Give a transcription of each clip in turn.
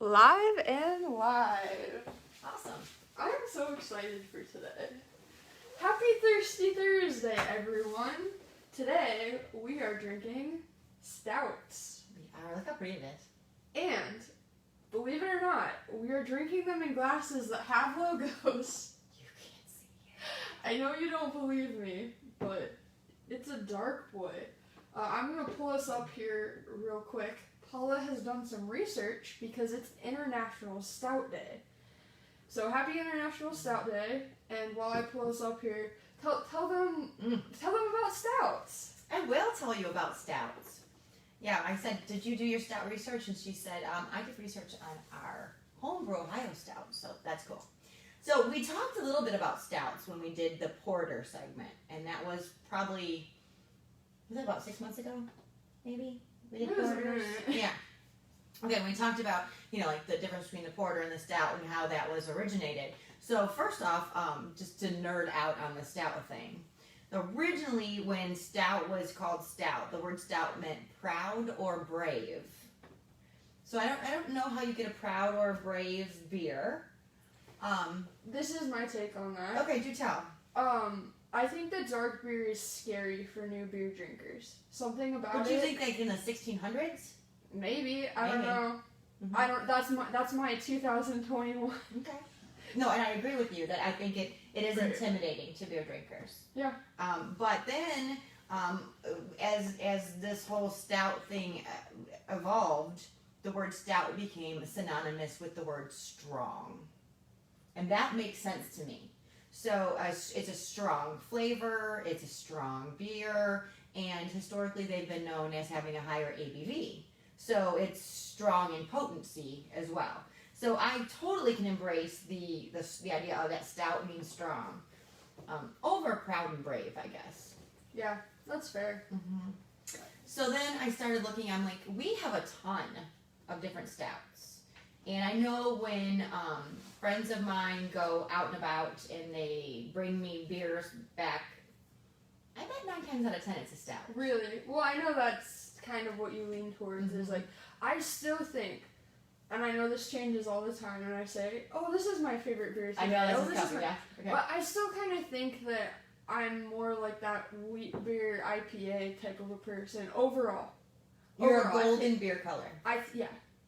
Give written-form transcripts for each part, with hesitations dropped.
Live and live. Awesome. I am so excited for today. Happy Thirsty Thursday, everyone. Today, we are drinking stouts. We are. Look how pretty it is. And, believe it or not, we are drinking them in glasses that have logos. You can't see it. I know you don't believe me, but it's a dark boy. I'm going to pull us up here real quick. Paula has done some research because it's International Stout Day. So happy International Stout Day, and while I pull us up here, tell them about stouts. I will tell you about stouts. Yeah, I said, did you do your stout research? And she said, I did research on our homebrew Ohio stout, so that's cool. So we talked a little bit about stouts when we did the porter segment, and that was probably, was that about 6 months ago, maybe? We did porters? Yeah. Okay, we talked about, like the difference between the porter and the stout and how that was originated. So first off, just to nerd out on the stout thing. Originally, when stout was called stout, the word stout meant proud or brave. So I don't know how you get a proud or a brave beer. This is my take on that. Okay, do tell. I think that dark beer is scary for new beer drinkers. Something about it. Would you think like in the 1600s? Maybe. I don't know. Mm-hmm. I don't. That's my 2021. Okay. No, and I agree with you that I think it is Right. intimidating to beer drinkers. Yeah. But then, as this whole stout thing evolved, the word stout became synonymous with the word strong, and that makes sense to me. So it's a strong flavor, it's a strong beer, and historically they've been known as having a higher ABV. So it's strong in potency as well. So I totally can embrace the idea of that stout means strong over proud and brave, I guess. Yeah, that's fair. Mm-hmm. So then I started looking, I'm like, we have a ton of different stouts. And I know when friends of mine go out and about and they bring me beers back, I bet 9 times out of 10 it's a stout. Really? Well, I know that's kind of what you lean towards. Mm-hmm. Is like, I still think, and I know this changes all the time, and I say, oh, this is my favorite beer. I know, this this is my... yeah. Okay. But I still kind of think that I'm more like that wheat beer IPA type of a person overall. You're a golden beer color.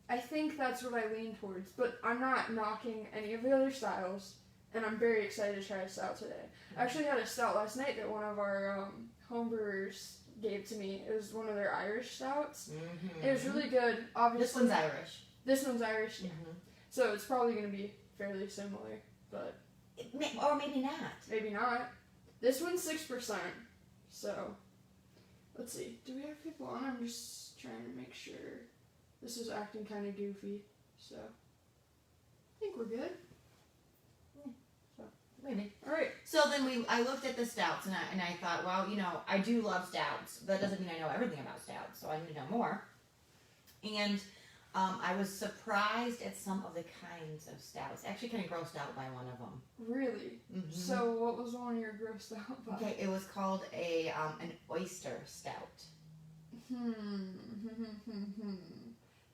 I think that's what I lean towards, but I'm not knocking any of the other styles, and I'm very excited to try a stout today. I actually had a stout last night that one of our homebrewers gave to me. It was one of their Irish stouts. Mm-hmm. It was really good. Obviously, This one's Irish. This one's Irish, yeah. Mm-hmm. So it's probably going to be fairly similar, but Or maybe not. maybe not. This one's 6%, so let's see. Do we have people on? I'm just trying to make sure. This is acting kind of goofy, so I think we're good. Maybe. All right. So then I looked at the stouts and I thought, well, I do love stouts. That doesn't mean I know everything about stouts, so I need to know more. And I was surprised at some of the kinds of stouts. Actually kind of grossed out by one of them. Really? Mm-hmm. So what was one you're grossed out by? Okay, it was called an oyster stout.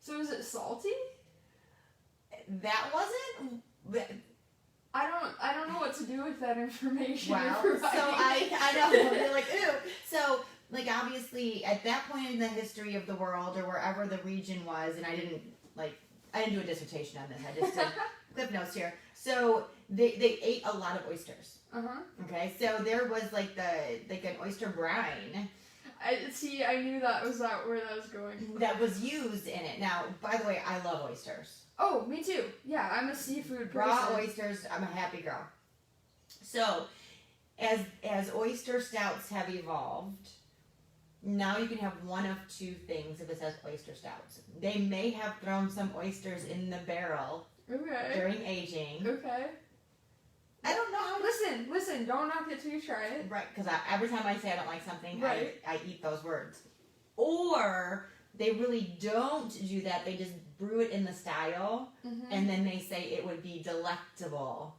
So is it salty? That wasn't... I don't know what to do with that information. Wow. You're So providing. I know. They're like, ew. So, obviously, at that point in the history of the world or wherever the region was, and I didn't do a dissertation on this. I just did clip notes here. So they ate a lot of oysters. Okay. So there was an oyster brine. I knew that was where that was going. That was used in it. Now, by the way, I love oysters. Oh, me too. Yeah, I'm a seafood person. Raw oysters, I'm a happy girl. So, as oyster stouts have evolved, now you can have one of two things if it says oyster stouts. They may have thrown some oysters in the barrel during aging. Okay. I don't know how to... Listen, don't knock it till you try it. Right, because every time I say I don't like something, right. I eat those words. Or they really don't do that. They just brew it in the style, and then they say it would be delectable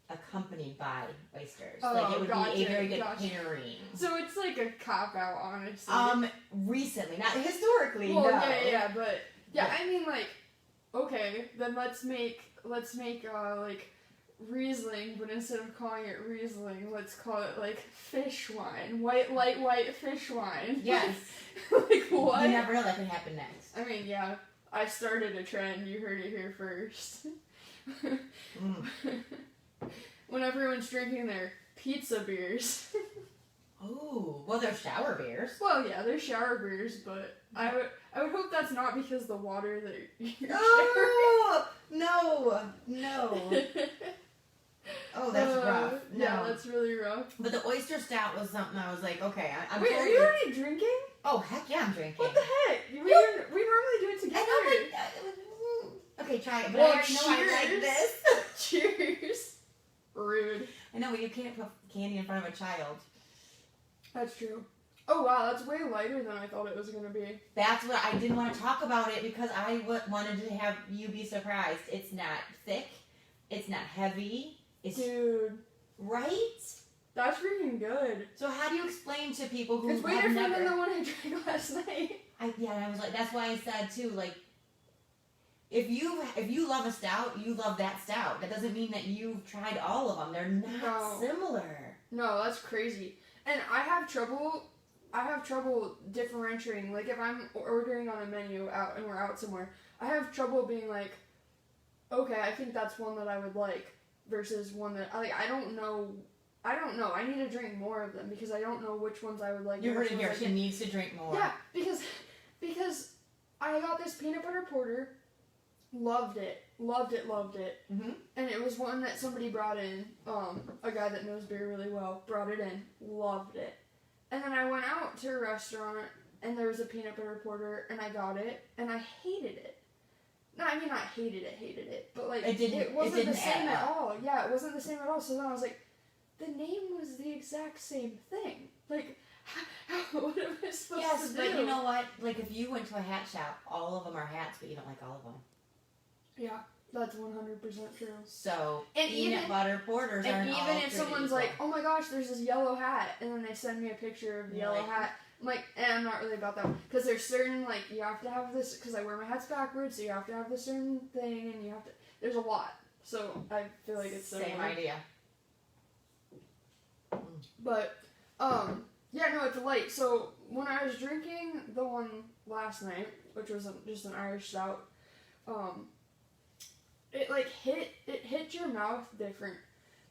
accompanied by oysters. Oh, it would be a very good pairing. So it's like a cop-out, honestly. Recently, not historically, well, no. Yeah, but... Yeah, I mean, okay, then let's make like Riesling, but instead of calling it Riesling, let's call it like fish wine, white fish wine. Yes. Like what? You never know that can happen next. I mean, yeah, I started a trend. You heard it here first. When everyone's drinking their pizza beers. Oh, well, they're shower beers. Well, yeah, they're shower beers, but I would hope that's not because the water that you're Oh no. Oh, that's rough. No. Yeah, that's really rough. But the oyster stout was something I was like, okay, I'm Wait, totally... are you already drinking? Oh, heck yeah, I'm drinking. What the heck? We normally do it together. I know, but... Okay, try it. But Well, I already know I like this. Cheers. Rude. I know, but you can't put candy in front of a child. That's true. Oh, wow, that's way lighter than I thought it was going to be. That's what I didn't want to talk about it because I wanted to have you be surprised. It's not thick. It's not heavy. It's... Dude. Right? That's freaking good. So how do you explain to people who It's way have different never... than the one I drank last night. I was like, that's why I said too, like, if you love a stout, you love that stout. That doesn't mean that you've tried all of them. They're not similar. No, that's crazy. And I have trouble differentiating. Like, if I'm ordering on a menu out and we're out somewhere, I have trouble being like, okay, I think that's one that I would like versus one that I don't know. I need to drink more of them because I don't know which ones I would like. You heard it here. She needs to drink more. Yeah, because I got this peanut butter porter, loved it, Mm-hmm. and it was one that somebody brought in. A guy that knows beer really well brought it in, loved it, and then I went out to a restaurant and there was a peanut butter porter and I got it and I hated it. No, I mean not hated it, but like it wasn't the same at all. Yeah, it wasn't the same at all. So then I was like, the name was the exact same thing. Like, what am I supposed to do? Yes, but you know what? Like, if you went to a hat shop, all of them are hats, but you don't like all of them. Yeah, that's 100% true. So, and peanut butter porters aren't all even if someone's equal. like, oh my gosh, there's this yellow hat, and then they send me a picture of the yellow hat, I'm like, I'm not really about that. Because there's certain, like, you have to have this, because I wear my hats backwards, so you have to have this certain thing, and you have to, there's a lot. So, I feel like it's same idea. But, yeah, no, it's light. So, when I was drinking the one last night, which was just an Irish stout, it, like, hit your mouth different.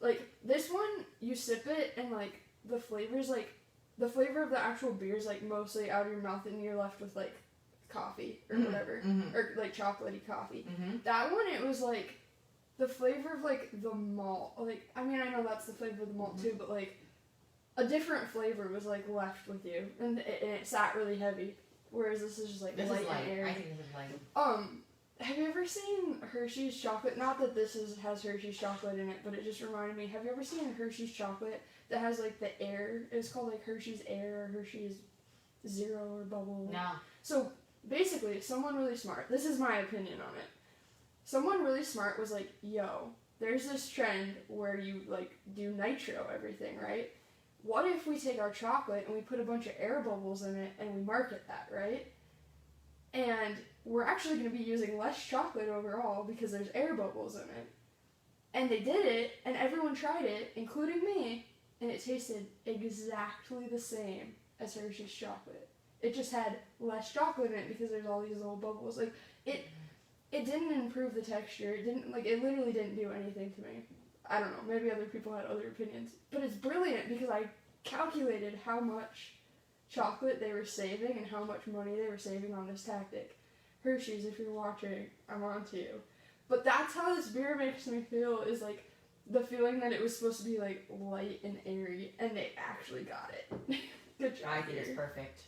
Like, this one, you sip it, and, like, the flavor's, like, the flavor of the actual beer is, like, mostly out of your mouth, and you're left with, like, coffee, or whatever, or, like, chocolatey coffee. That one, it was, like, the flavor of, like, the malt, like, I mean, I know that's the flavor of the malt, too, but, like, a different flavor was, like, left with you, and it sat really heavy, whereas this is just, like, light and airy. I think this is light. Have you ever seen Hershey's chocolate? Not that this has Hershey's chocolate in it, but it just reminded me. Have you ever seen Hershey's chocolate that has, like, the air? It's called, like, Hershey's Air or Hershey's Zero or Bubble. No. So, basically, someone really smart, this is my opinion on it, someone really smart was like, yo, there's this trend where you, like, do nitro everything, right? What if we take our chocolate and we put a bunch of air bubbles in it and we market that, right? And we're actually going to be using less chocolate overall because there's air bubbles in it. And they did it, and everyone tried it, including me, and it tasted exactly the same as Hershey's chocolate. It just had less chocolate in it because there's all these little bubbles. Like, it didn't improve the texture. It didn't, like, it literally didn't do anything to me. I don't know, maybe other people had other opinions. But it's brilliant because I calculated how much chocolate they were saving and how much money they were saving on this tactic. Hershey's, if you're watching, I'm on to you. But that's how this beer makes me feel, is like the feeling that it was supposed to be like light and airy, and they actually got it. Good job. I think it's perfect.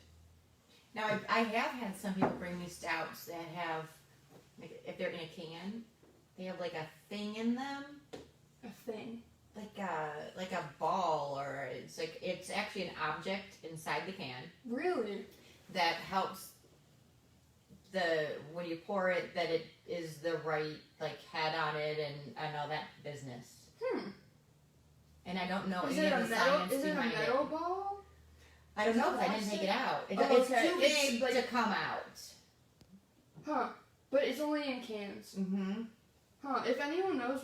Now, I have had some people bring me stouts that have, like, if they're in a can, they have like a thing in them. A thing. Like a ball, or it's actually an object inside the can. Really? That helps when you pour it, that it is the right, like, head on it and all that business. And I don't know any of the science behind it. Is it a metal ball? I don't know, because I didn't take it out. It's okay. too big like, to come out. Huh. But it's only in cans. Mm-hmm. Huh, if anyone knows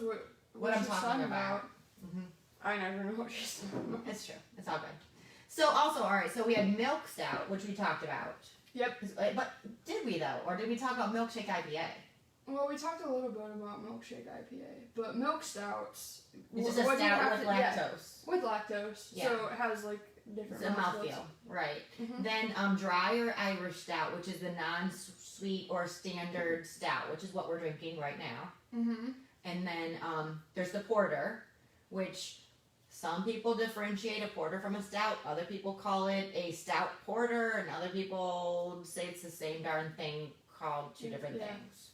what I'm she's talking about. Mm-hmm. I never know what she's talking about. It's true. It's all good. So also, all right, so we had Milk Stout, which we talked about. Yep. But did we, though? Or did we talk about Milkshake IPA? Well, we talked a little bit about Milkshake IPA, but Milk Stouts... It's just a stout with lactose. Yeah, with lactose, Yeah. so it has, like, different It's a mouthfeel, right. Mm-hmm. Then dry or Irish Stout, which is the non-sweet or standard stout, which is what we're drinking right now. Mm-hmm. And then there's the porter, which some people differentiate a porter from a stout. Other people call it a stout porter, and other people say it's the same darn thing called two different things.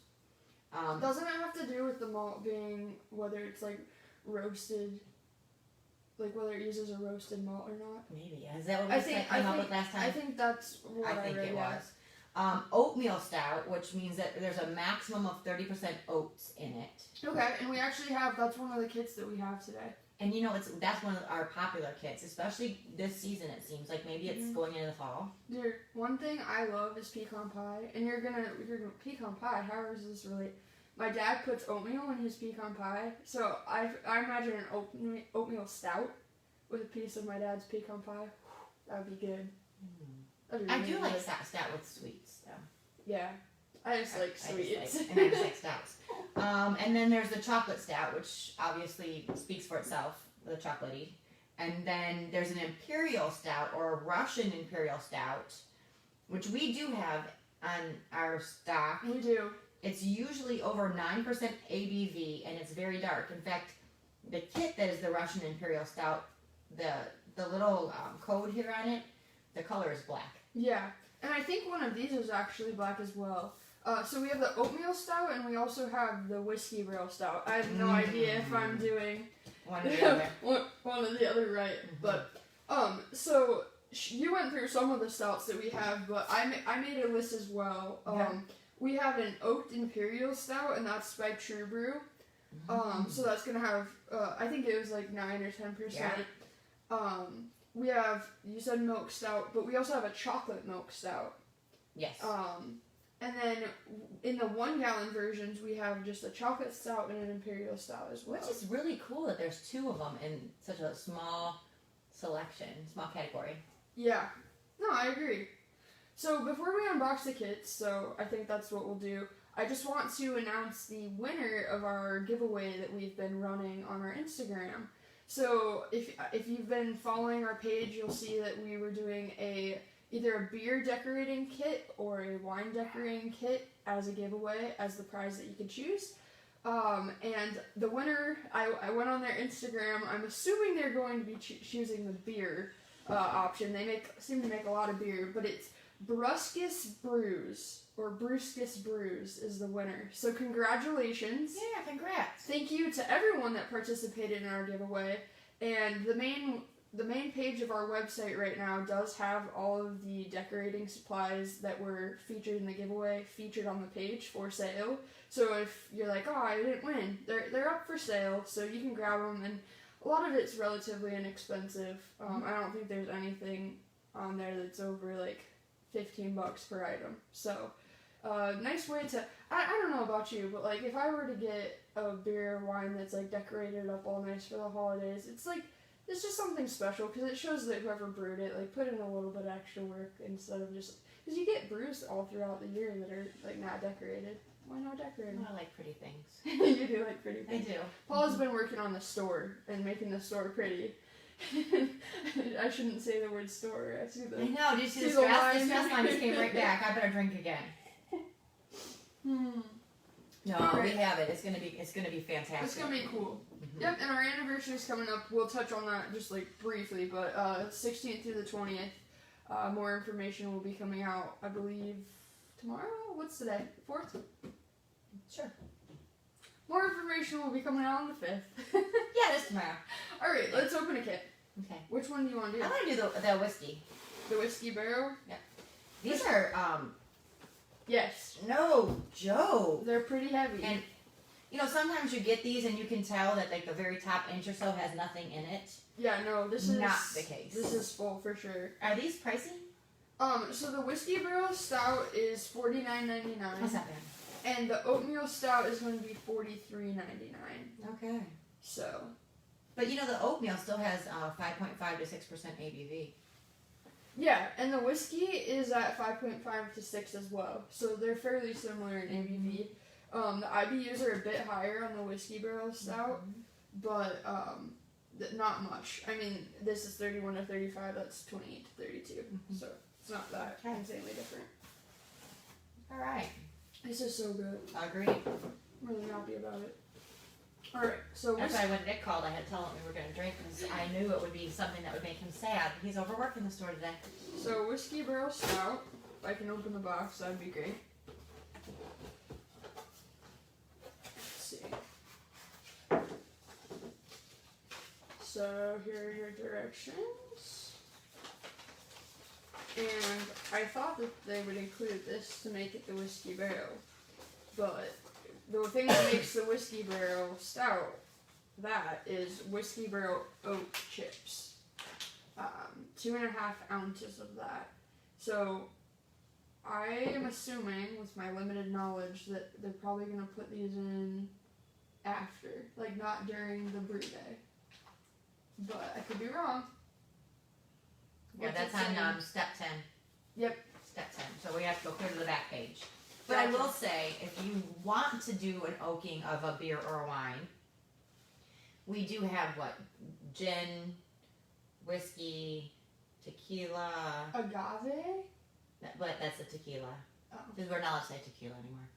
Doesn't it have to do with the malt being, whether it's like roasted, like whether it uses a roasted malt or not? Maybe. Is that what we came up with last time? I think that's what I think read, it was. Oatmeal Stout, which means that there's a maximum of 30% oats in it. Okay, and we actually have, that's one of the kits that we have today. And you know, that's one of our popular kits, especially this season. It seems like maybe it's going into the fall. Dude, one thing I love is pecan pie, and you're gonna pecan pie. How does this relate? My dad puts oatmeal in his pecan pie, so I imagine an oatmeal stout with a piece of my dad's pecan pie. That would be good. That'd be I really do like good. stout with sweets, though. Yeah, I just like sweets. And I just like stouts. And then there's the chocolate stout, which obviously speaks for itself, the chocolatey. And then there's an Imperial Stout, or a Russian Imperial Stout, which we do have on our stock. We do. It's usually over 9% ABV, and it's very dark. In fact, the kit that is the Russian Imperial Stout, the little code here on it, the color is black. Yeah, and I think one of these is actually black as well. So we have the Oatmeal Stout, and we also have the Whiskey Barrel Stout. I have no idea if I'm doing one or the other. one or the other right, but so you went through some of the stouts that we have, but I made a list as well. We have an Oaked Imperial Stout, and that's by True Brew. So that's gonna have I think it was like 9 or 10%. Yeah. We have, you said Milk Stout, but we also have a Chocolate Milk Stout. Yes. And then in the 1 gallon versions, we have just a Chocolate Stout and an Imperial Stout as well. Which is really cool that there's 2 of them in such a small selection, small category. Yeah. No, I agree. So before we unbox the kits, so I think that's what we'll do, I just want to announce the winner of our giveaway that we've been running on our Instagram. So if you've been following our page, you'll see that we were doing either a beer decorating kit or a wine decorating kit as a giveaway as the prize that you could choose. And the winner, I went on their Instagram. I'm assuming they're going to be choosing the beer option. They seem to make a lot of beer, but it's Bruscus Brews, or Bruscus Brews is the winner. So congratulations. Yeah, congrats. Thank you to everyone that participated in our giveaway. And the main page of our website right now does have all of the decorating supplies that were featured in the giveaway featured on the page for sale. So if you're like, oh, I didn't win, they're up for sale, so you can grab them. And a lot of it's relatively inexpensive. I don't think there's anything on there that's over like $15 per item. So nice way to, I don't know about you, but like if I were to get a beer or wine that's like decorated up all nice for the holidays, it's just something special because it shows that whoever brewed it like put in a little bit of extra work instead of just, because you get brews all throughout the year that are like not decorated. Why not decorate them? I like pretty things. You do like pretty things. I do. Paula's been working on the store and making the store pretty. I shouldn't say the word store. I see the. I know. Did you see the stress? The stress line just came right back. I better drink again. No, right. We have it. It's gonna be fantastic. It's gonna be cool. Yep, and our anniversary is coming up. We'll touch on that just like briefly, but 16th through the 20th. More information will be coming out, I believe, tomorrow. What's today? 4th. Sure. More information will be coming out on the 5th. Yeah, this tomorrow. All right, let's open a kit. Okay. Which one do you want to do? I want to do the whiskey. The whiskey barrel. Yeah. These are Yes. no joke. They're pretty heavy. And you know, sometimes you get these and you can tell that like the very top inch or so has nothing in it. Yeah, no, this is not the case. This is full for sure. Are these pricey? So the Whiskey Barrel Stout is $49.99. What's that, man? And the Oatmeal Stout is going to be $43.99. Okay. So. But you know, the oatmeal still has 5.5 to 6% ABV. Yeah, and the whiskey is at 5.5 to 6 as well. So they're fairly similar in ABV. The IBUs are a bit higher on the Whiskey Barrel Stout, but not much. I mean, this is 31 to 35, that's 28 to 32. So it's not that insanely different. All right. This is so good. Agreed. I'm really happy about it. Alright, so that's why when Nick called, I had to tell him we were going to drink because I knew it would be something that would make him sad. He's overworking the store today. So Whiskey Barrel Stout, if I can open the box, that'd be great. Let's see. So here are your directions. And I thought that they would include this to make it the Whiskey Barrel, but the thing that makes the Whiskey Barrel Stout, that is Whiskey Barrel oat chips. 2.5 ounces of that. So I am assuming, with my limited knowledge, that they're probably going to put these in after, like not during the brew day. But I could be wrong. Yeah, that's on step 10. Yep. Step 10. So we have to go clear to the back page. But I will say, if you want to do an oaking of a beer or a wine, we do have what? Gin, whiskey, tequila. Agave? But that's a tequila. Oh. Because we're not allowed to say tequila anymore.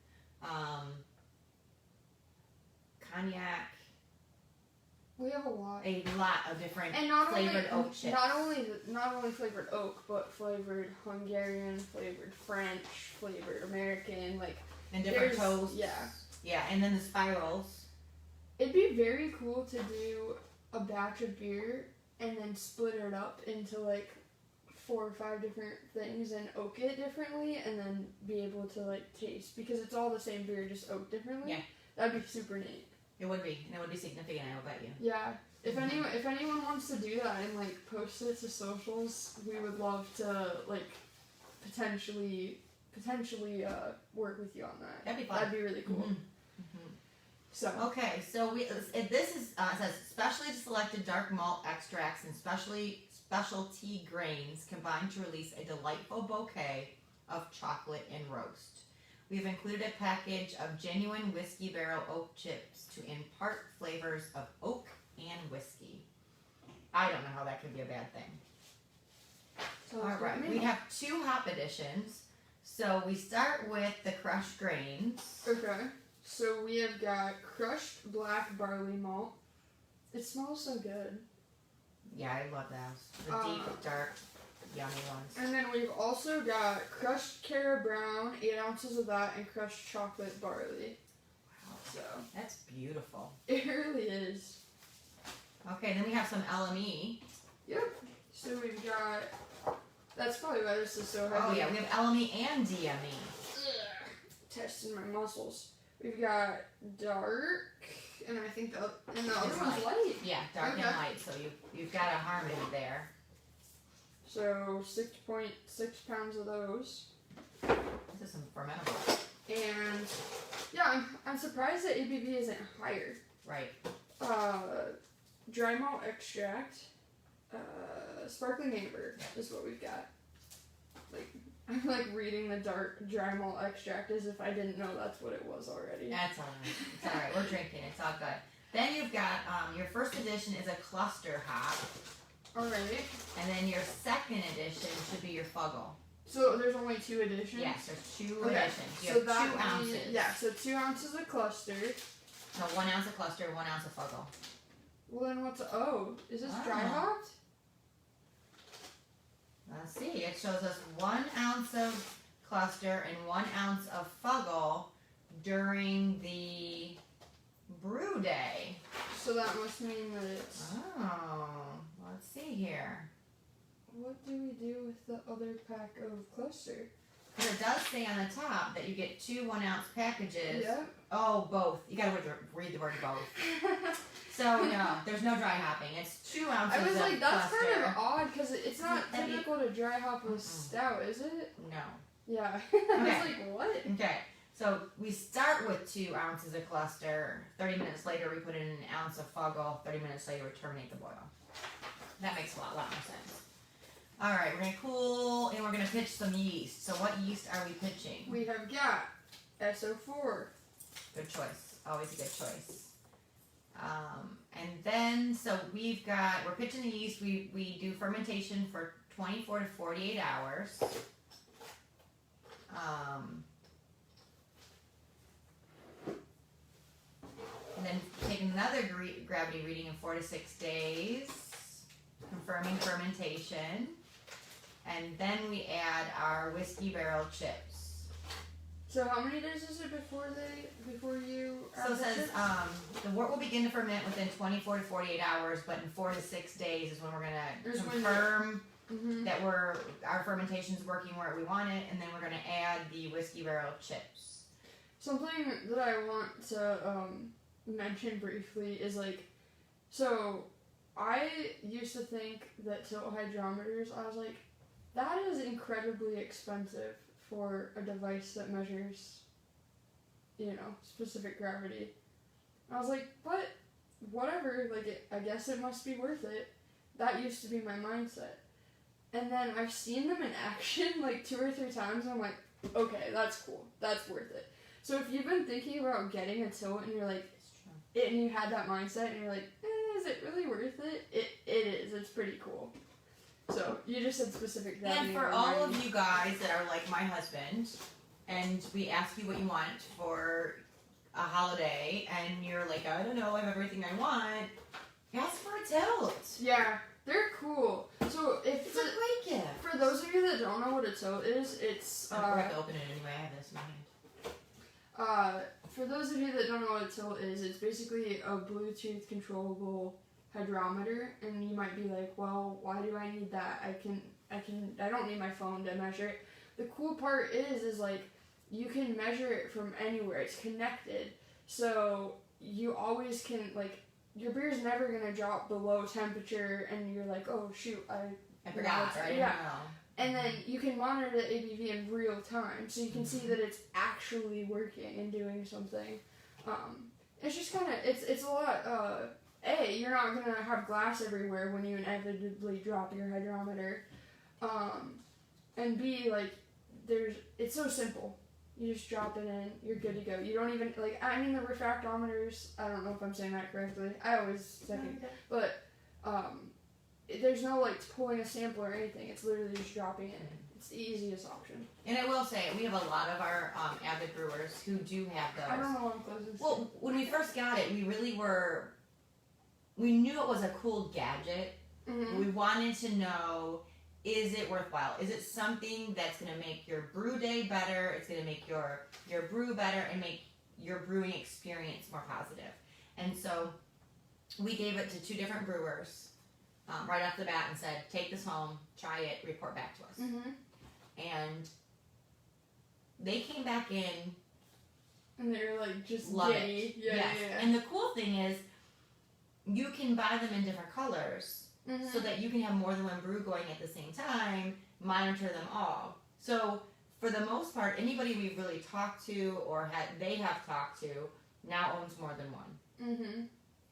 Cognac. We have a lot. A lot of different and not flavored only, oak chips. Not only flavored oak, but flavored Hungarian, flavored French, flavored American, like. And different toasts. Yeah. Yeah, and then the spirals. It'd be very cool to do a batch of beer and then split it up into like 4 or 5 different things and oak it differently and then be able to like taste, because it's all the same beer, just oaked differently. Yeah. That'd be super neat. It would be, and it would be significant, I will bet you. Yeah. If anyone wants to do that and like post it to socials, we would love to like potentially work with you on that. That'd be fun. That'd be really cool. So okay, so this is it says specially selected dark malt extracts and specialty grains combined to release a delightful bouquet of chocolate and roast. We've included a package of genuine Whiskey Barrel oak chips to impart flavors of oak and whiskey. I don't know how that could be a bad thing. All right, we have 2 hop additions. So we start with the crushed grains. Okay. So we have got crushed black barley malt. It smells so good. Yeah, I love those. The deep, dark, yummy ones. And then we've also got crushed Cara Brown, 8 ounces of that, and crushed chocolate barley. Wow. So that's beautiful. It really is. Okay, then we have some LME. Yep. So we've got. That's probably why this is so heavy. Oh yeah, we have LME and DME. Ugh. Testing my muscles. We've got dark, and I think the other one's light. Yeah, dark and light. So you've got a harmony there. So 6.6 pounds of those. This is some fermentable. And yeah, I'm surprised that ABV isn't higher. Right. Dry malt extract, sparkling amber is what we've got. Like, I'm like reading the dark dry malt extract as if I didn't know that's what it was already. That's all right. It's all right. We're drinking. It's all good. Then you've got your first edition is a cluster hop. All right. And then your second edition should be your fuggle. So there's only 2 editions? Yes, there's 2 editions. You so have 2 ounces. Yeah, so 2 ounces of cluster. No, 1 ounce of cluster, 1 ounce of fuggle. Well, then what's... is this dry hopped? Let's see. It shows us 1 ounce of cluster and 1 ounce of fuggle during the brew day. So that must mean that it's... Oh, let's see here. What do we do with the other pack of cluster? Because it does say on the top that you get 2 1-ounce packages. Yeah. Oh, both. You gotta read the word both. So, no, there's no dry hopping. It's 2 ounces of I was like, that's cluster. kind of odd, because it's not typical to dry hop a stout, is it? No. Yeah. I was Okay. like, what? Okay. So we start with 2 ounces of cluster. 30 minutes later, we put in an ounce of fuggle. 30 minutes later, we terminate the boil. That makes a lot more sense. All right, we're gonna cool, and we're gonna pitch some yeast. So what yeast are we pitching? We have got SO4. Good choice. Always a good choice. And then, so we're pitching the yeast. We do fermentation for 24 to 48 hours. And then take another gravity reading in 4 to 6 days, confirming fermentation. And then we add our whiskey barrel chips. So how many days is it before you add So it the says chips? the wort will begin to ferment within 24 to 48 hours, but in 4 to 6 days is when we're gonna confirm that our fermentation's working where we want it, and then we're gonna add the whiskey barrel chips. Something that I want to mention briefly is so I used to think that tilt hydrometers, I was like, that is incredibly expensive for a device that measures, specific gravity. I was like, but whatever, I guess it must be worth it. That used to be my mindset. And then I've seen them in action 2 or 3 times, and I'm like, okay, that's cool. That's worth it. So if you've been thinking about getting a tilt and you're like, and you had that mindset and you're like, is it really worth it? It is. It's pretty cool. So you just said specific gravity. And for all of you guys that are like my husband, and we ask you what you want for a holiday, and you're like, I don't know, I have everything I want, ask for a tilt. Yeah, they're cool. So It's a great gift. For those of you that don't know what a tilt is, it's I'm going to open it anyway. I have this in my hand. For those of you that don't know what a tilt is, it's basically a Bluetooth controllable hydrometer, and you might be like, well, why do I need that? I don't need my phone to measure it. The cool part is you can measure it from anywhere. It's connected, so you always can, your beer's never gonna drop below temperature, and you're like, oh shoot, I forgot, right? Yeah. And then you can monitor the ABV in real time, so you can see that it's actually working and doing something. It's just kind of, it's a lot, A, you're not going to have glass everywhere when you inevitably drop your hydrometer. And B, it's so simple. You just drop it in, you're good to go. You don't even, the refractometers, I don't know if I'm saying that correctly. I always second. But, there's no pulling a sample or anything. It's literally just dropping it in. It's the easiest option. And I will say, we have a lot of our avid brewers who do have those. I don't know what I'm closest Well, when we first got it, we knew it was a cool gadget. Mm-hmm. We wanted to know, is it worthwhile? Is it something that's going to make your brew day better? It's going to make your brew better and make your brewing experience more positive. And so we gave it to 2 different brewers. Right off the bat and said, take this home, try it, report back to us. Mm-hmm. And they came back in. And they're just love giddy. it. Yeah, yes. yeah. And the cool thing is, you can buy them in different colors so that you can have more than one brew going at the same time, monitor them all. So for the most part, anybody we've really talked to or they have talked to now owns more than one. Mm-hmm.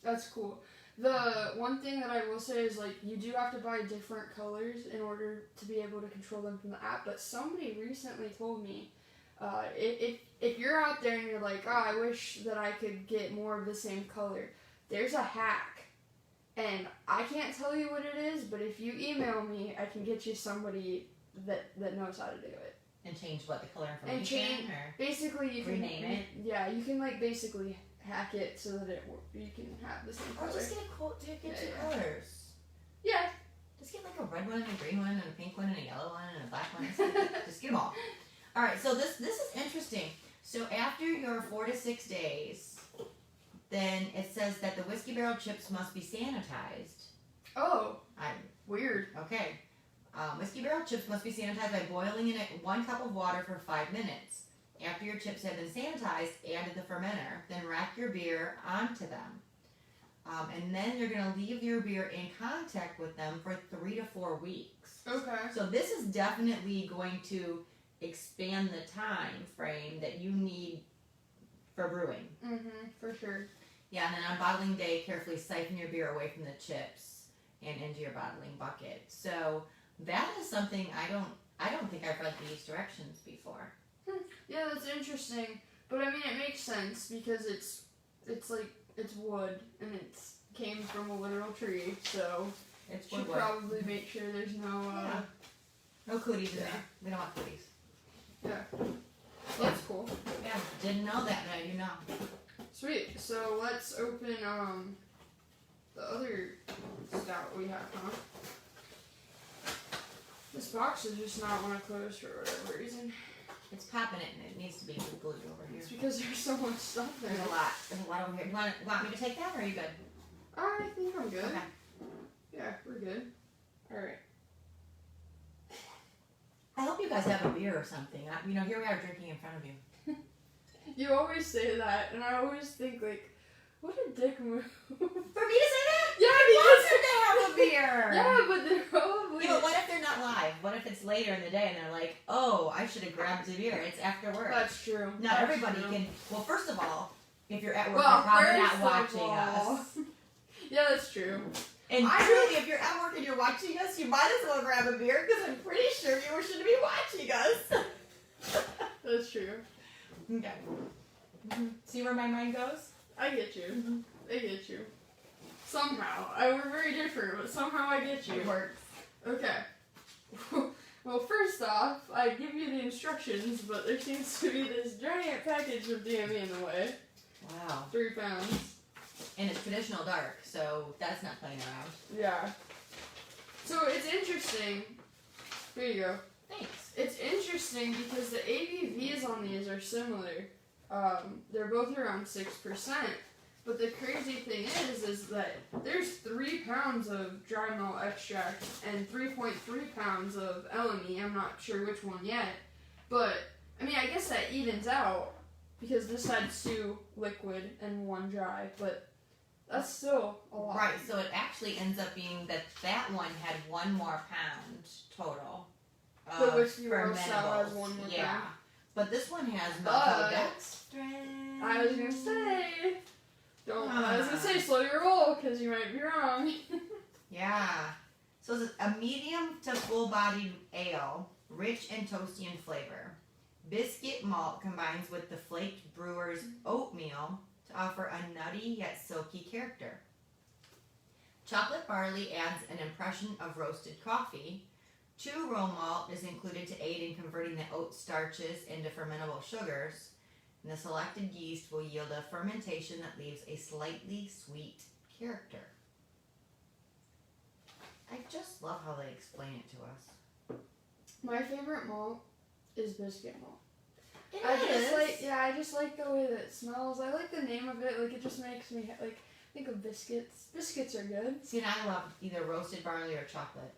That's cool. The one thing that I will say is you do have to buy different colors in order to be able to control them from the app. But somebody recently told me, if you're out there and you're like, oh, I wish that I could get more of the same color, there's a hack. And I can't tell you what it is, but if you email me, I can get you somebody that knows how to do it. And change what, the color information? Basically, you can rename it? Yeah, you can basically hack it so that you can have the same color. Or just get 2 colors. Yeah. Just get a red one and a green one and a pink one and a yellow one and a black one. Just get them all. All right, so this is interesting. So after your 4 to 6 days, then it says that the whiskey barrel chips must be sanitized. Oh, weird. Okay. Whiskey barrel chips must be sanitized by boiling in 1 cup of water for 5 minutes. After your chips have been sanitized, add to the fermenter. Then rack your beer onto them. And then you're going to leave your beer in contact with them for 3 to 4 weeks. Okay. So this is definitely going to expand the time frame that you need for brewing. For sure. Yeah, and then on bottling day, carefully siphon your beer away from the chips and into your bottling bucket. So that is something I don't think I've read these directions before. Yeah, that's interesting. But I mean, it makes sense because it's like it's wood and it's came from a literal tree, so It's should wood. probably make sure there's no No cooties in Yeah. there. We don't want cooties. That's cool. Yeah, didn't know that, now you know. Sweet. So let's open the other stout we have, huh? This box does just not want to close for whatever reason. It's popping it and it needs to be glued over here. It's because there's so much stuff there. There's a lot. There's a lot over here. Want me to take that or are you good? I think I'm good. Okay. Yeah, we're good. Alright. I hope you guys have a beer or something. You know, here we are drinking in front of you. You always say that, and I always think, like, what a dick move. For me to say that? Yeah, Wants her to have a beer. Yeah, but they're probably... Yeah, but what if they're not live? What if it's later in the day and they're like, oh, I should have grabbed a beer. It's after work. That's true. Not That's everybody true. can. Well, first of all, if you're at work, Well, you're probably not first watching of all- us. Yeah, that's true. And truly, if you're at work and you're watching us, you might as well grab a beer because I'm pretty sure you should be watching us. That's true. Okay. See where my mind goes? I get you. I get you. Somehow. We're very different, but somehow I get you. It works. Okay. Well, first off, I give you the instructions, but there seems to be this giant package of DME in the way. Wow. 3 pounds. And it's traditional dark, so that's not playing around. Yeah. So it's interesting. Here you go. Thanks. It's interesting because the ABVs on these are similar. They're both around 6%. But the crazy thing is that there's 3 pounds of dry malt extract and 3.3 pounds of LME. I'm not sure which one yet. But, I mean, I guess that evens out because this had 2 liquid and 1 dry. But that's still a lot. Right, so it actually ends up being that one had 1 more pound total. The whiskey roast stout has 1 more Yeah. pound. But this one has But- maltodextrin. I was gonna say, I was gonna say slow your roll because you might be wrong. Yeah. So it's a medium to full-bodied ale, rich and toasty in flavor. Biscuit malt combines with the flaked brewer's oatmeal to offer a nutty yet silky character. Chocolate barley adds an impression of roasted coffee. 2 row malt is included to aid in converting the oat starches into fermentable sugars. And the selected yeast will yield a fermentation that leaves a slightly sweet character. I just love how they explain it to us. My favorite malt is biscuit malt. It I is. just like the way that it smells. I like the name of it. Like it just makes me like think of biscuits. Biscuits are good. See, and I love either roasted barley or chocolate.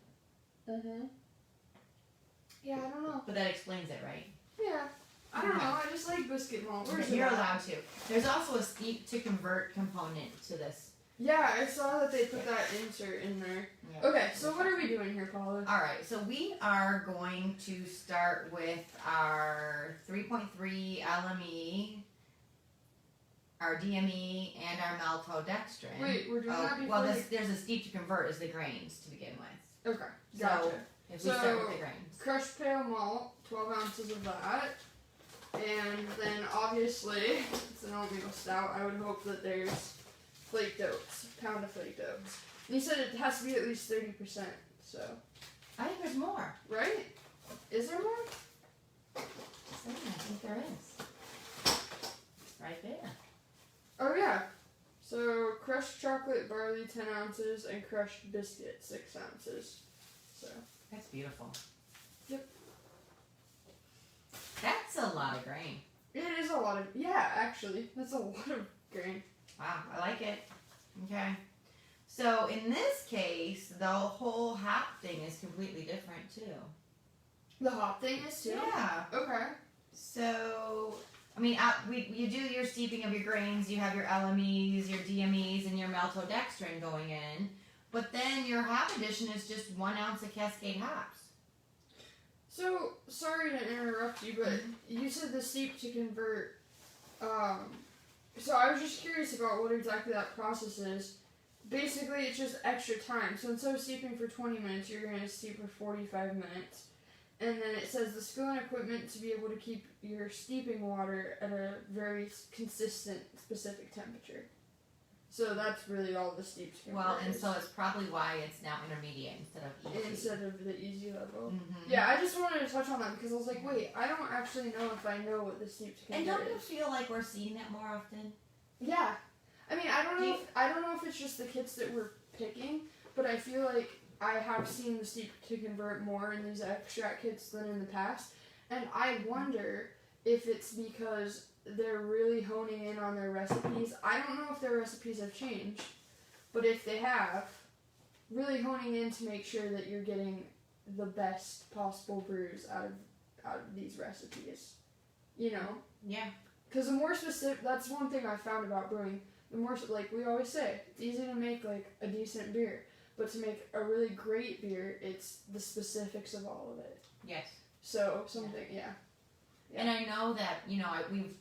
Yeah, I don't know. But that explains it, right? Yeah, I don't Okay. know. I just like biscuit malt. Where's You're it at? allowed to. There's also a steep to convert component to this. Yeah, I saw that they put that insert in there. Yeah. Okay, so what are we doing here, Paula? Alright, so we are going to start with our 3.3 LME, our DME, and our maltodextrin. Wait, we're doing that before. Well, there's a steep to convert as the grains to begin with. Okay, gotcha. So, if we start with the grains. Crushed pale malt, 12 ounces of that. And then obviously, it's an oatmeal stout. I would hope that there's flaked oats, pound of flaked oats. And you said it has to be at least 30%, so. I think there's more. Right? Is there more? I think there is. Right there. Oh yeah. So crushed chocolate barley 10 ounces and crushed biscuit 6 ounces. So. That's beautiful. Yep. That's a lot of grain. It is a lot of, yeah, actually, that's a lot of grain. Wow, I like it. Okay. So in this case, the whole hop thing is completely different too. The hop thing is too? Yeah. Okay. So, I mean, you do your steeping of your grains, you have your LMEs, your DMEs, and your maltodextrin going in, but then your hop addition is just 1 ounce of Cascade hops. So, sorry to interrupt you, but you said the steep to convert. So I was just curious about what exactly that process is. Basically, it's just extra time. So instead of steeping for 20 minutes, you're going to steep for 45 minutes. And then it says the skill and equipment to be able to keep your steeping water at a very consistent, specific temperature. So that's really all the steep to convert And is. so it's probably why it's now intermediate instead of easy. Instead of the easy level. Mm-hmm. Yeah, I just wanted to touch on that because I was like, wait, I don't actually know if I know what the steep to And convert don't you is. feel like we're seeing that more often? Yeah. I mean, I don't know if it's just the kits that we're picking, but I feel like I have seen the steep to convert more in these extract kits than in the past. And I wonder if it's because they're really honing in on their recipes. I don't know if their recipes have changed, but if they have, really honing in to make sure that you're getting the best possible brews out of these recipes. You know? Yeah. Because the more specific, that's one thing I found about brewing. The more, like we always say, it's easy to make like a decent beer, but to make a really great beer, it's the specifics of all of it. Yes. So something, yeah. And I know that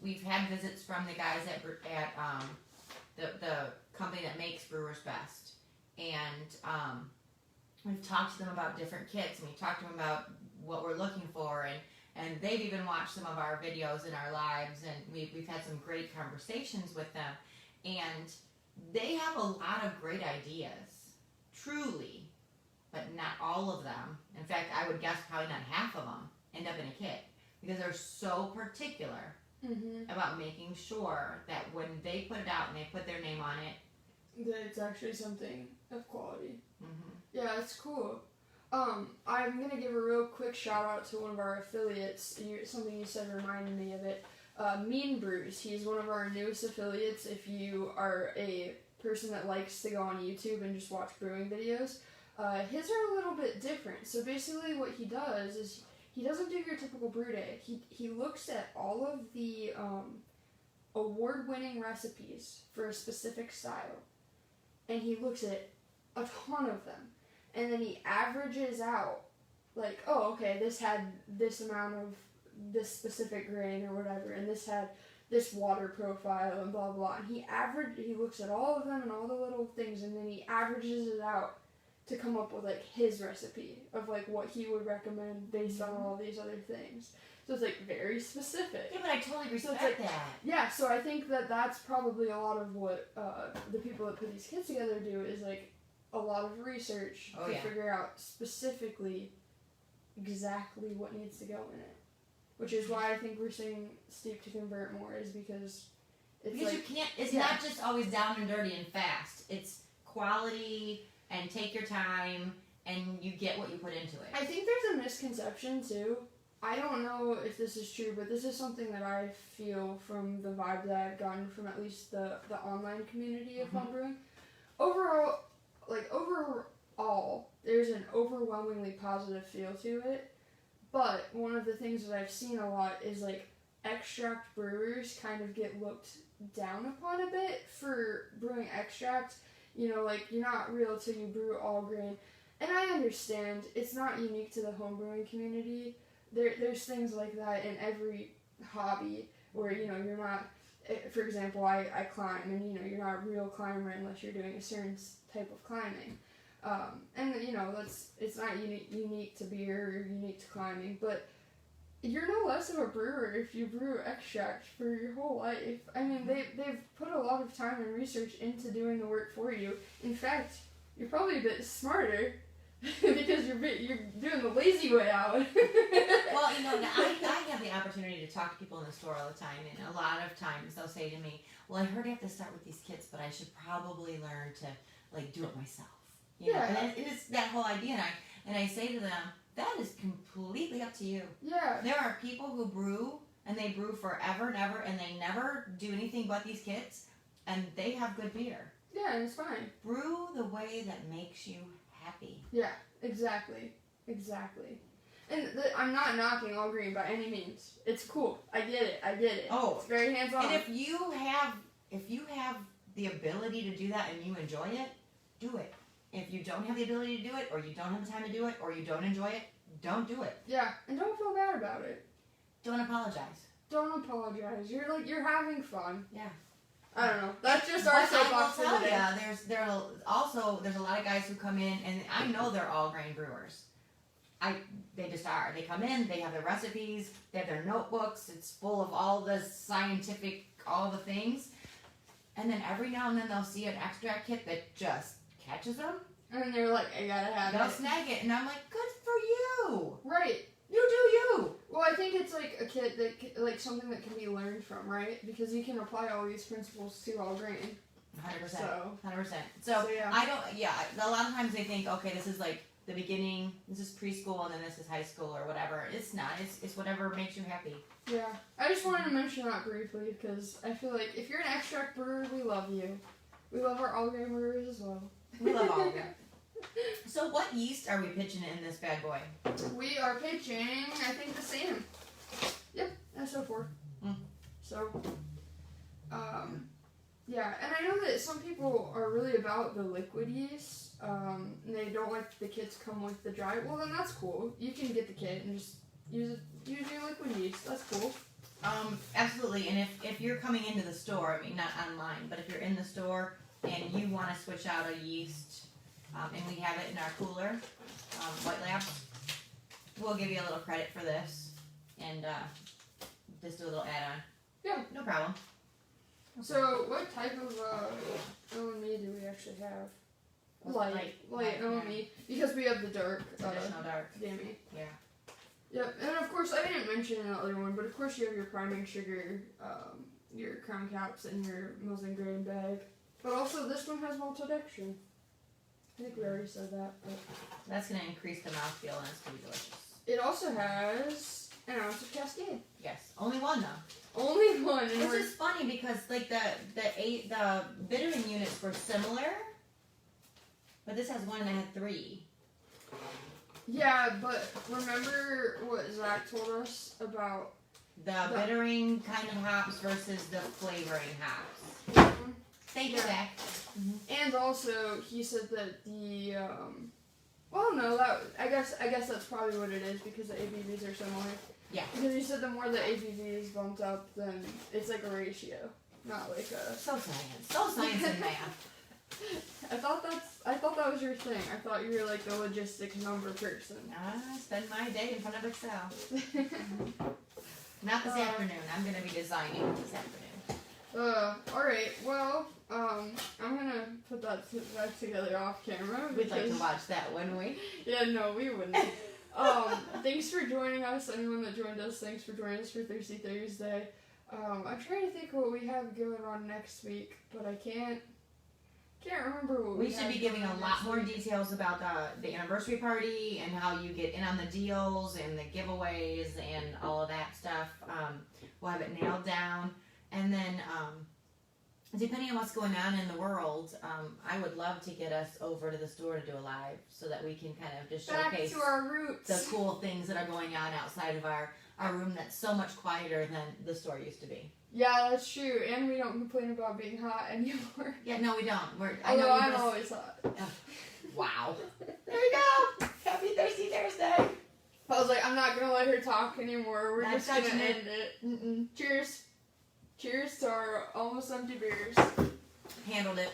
we've had visits from the guys at the company that makes Brewers Best, and we've talked to them about different kits, and we've talked to them about what we're looking for, and they've even watched some of our videos in our lives, and we've had some great conversations with them, and they have a lot of great ideas, truly, but not all of them. In fact, I would guess probably not half of them end up in a kit because they're so particular about making sure that when they put it out and they put their name on it, that it's actually something of quality. Mm-hmm. Yeah, that's cool. I'm gonna give a real quick shout out to one of our affiliates. Something you said reminded me of it. Mean Brews. He's one of our newest affiliates. If you are a person that likes to go on YouTube and just watch brewing videos, his are a little bit different. So basically, what he does is he doesn't do your typical brew day. He looks at all of the award-winning recipes for a specific style, and he looks at a ton of them. And then he averages out, like, oh, okay, this had this amount of this specific grain or whatever, and this had this water profile and blah, blah. And he looks at all of them and all the little things, and then he averages it out to come up with, like, his recipe of, like, what he would recommend based on all these other things. So it's, like, very specific. Yeah, but I totally respect that. Yeah, so I think that that's probably a lot of what the people that put these kits together do is, like, a lot of research to figure out specifically exactly what needs to go in it. Which is why I think we're seeing steep to convert more, is because it's because like, you can't, it's not just always down and dirty and fast. It's quality and take your time and you get what you put into it. I think there's a misconception too. I don't know if this is true, but this is something that I feel from the vibe that I've gotten from at least the online community of homebrewing. Overall, there's an overwhelmingly positive feel to it, but one of the things that I've seen a lot is, like, extract brewers kind of get looked down upon a bit for brewing extract. You know, like, you're not real till you brew all grain. And I understand, it's not unique to the homebrewing community. There's things like that in every hobby where, you know, you're not, for example, I climb, and, you know, you're not a real climber unless you're doing a certain type of climbing. And, you know, it's not unique to beer or unique to climbing, but you're no less of a brewer if you brew extract for your whole life. I mean, they've put a lot of time and research into doing the work for you. In fact, you're probably a bit smarter because you're doing the lazy way out. Well, you know, I have the opportunity to talk to people in the store all the time, and a lot of times they'll say to me, well, I heard I have to start with these kits, but I should probably learn to, like, do it myself. You know? And it's that whole idea, and I say to them, that is completely up to you. Yeah. There are people who brew, and they brew forever and ever, and they never do anything but these kits, and they have good beer. Yeah, and it's fine. Brew the way that makes you happy. Yeah, exactly. And I'm not knocking all green by any means. It's cool. I get it. Oh. It's very hands-on. And if you have the ability to do that and you enjoy it, do it. If you don't have the ability to do it, or you don't have the time to do it, or you don't enjoy it, Don't do it. Yeah, and don't feel bad about it. Don't apologize. Don't apologize. You're having fun. Yeah. I don't know. That's just our soapbox for today. Yeah, there's a lot of guys who come in, and I know they're all grain brewers. They just are. They come in, they have their recipes, they have their notebooks. It's full of all the scientific, all the things. And then every now and then they'll see an extract kit that just catches them. And they're like, I gotta have They'll it. snag it, and I'm like, good for you. Right. You do you. Well, I think it's like a kit that, like something that can be learned from, right? Because you can apply all these principles to all grain. 100%. So. 100%. So yeah. A lot of times they think, okay, this is like the beginning, this is preschool, and then this is high school or whatever. It's not. It's whatever makes you happy. Yeah. I just wanted to mention that briefly because I feel like if you're an extract brewer, we love you. We love our all grain brewers as well. We love all of them. So what yeast are we pitching in this bad boy? We are pitching, I think, the same. Yep, SO4. Mm. So, yeah, and I know that some people are really about the liquid yeast. And they don't like the kits come with the dry. Well, then that's cool. You can get the kit and just use your liquid yeast. That's cool. Absolutely. And if you're coming into the store, I mean, not online, but if you're in the store and you want to switch out a yeast, and we have it in our cooler, White Labs, we'll give you a little credit for this, and just a little add-on. Yeah. No problem. So, what type of OME do we actually have? Light OME, because we have the dark. Traditional dark. Gammy. Yeah. Yep, and of course, I didn't mention the other one, but of course you have your priming sugar, your crown caps, and your mills and grain bag. But also, this one has maltodextrin. I think we already said that. But That's going to increase the mouthfeel, and it's going to be delicious. it also has an ounce of Cascade. Yes. Only one, though. Only one. And Which is funny because, like, the bittering units were similar, but this has one and it had 3. Yeah, but remember what Zach told us about The bittering kind of hops versus the flavoring hops. Mhm. Thank you, Yeah. Zach. And also, he said that the, well, no, I guess that's probably what it is because the ABVs are similar. Yeah. Because he said the more the ABV is bumped up, then it's like a ratio, not like a. So science. So science and math. I thought that was your thing. I thought you were like the logistics number person. I spend my day in front of Excel. Not this afternoon. I'm going to be designing this afternoon. Alright, well, I'm gonna put that back together off camera. We'd like to watch that, wouldn't we? Yeah, no, we wouldn't. Thanks for joining us. Anyone that joined us, thanks for joining us for Thirsty Thursday. I'm trying to think what we have going on next week, but I can't remember what we We should be giving a lot more details about the anniversary party and how you get in on the deals and the giveaways and all of that stuff. We'll have it nailed down. And then, depending on what's going on in the world, I would love to get us over to the store to do a live so that we can kind of just showcase back to our roots. the cool things that are going on outside of our room that's so much quieter than the store used to be. Yeah, that's true, and we don't complain about being hot anymore. Yeah, no, we don't. Although I'm always hot. Wow. There you go. Happy Thirsty Thursday. I was like, I'm not gonna let her talk anymore. We're Not just gonna touching it. end it. Mm-mm. Cheers. Cheers to our almost empty beers. Handled it.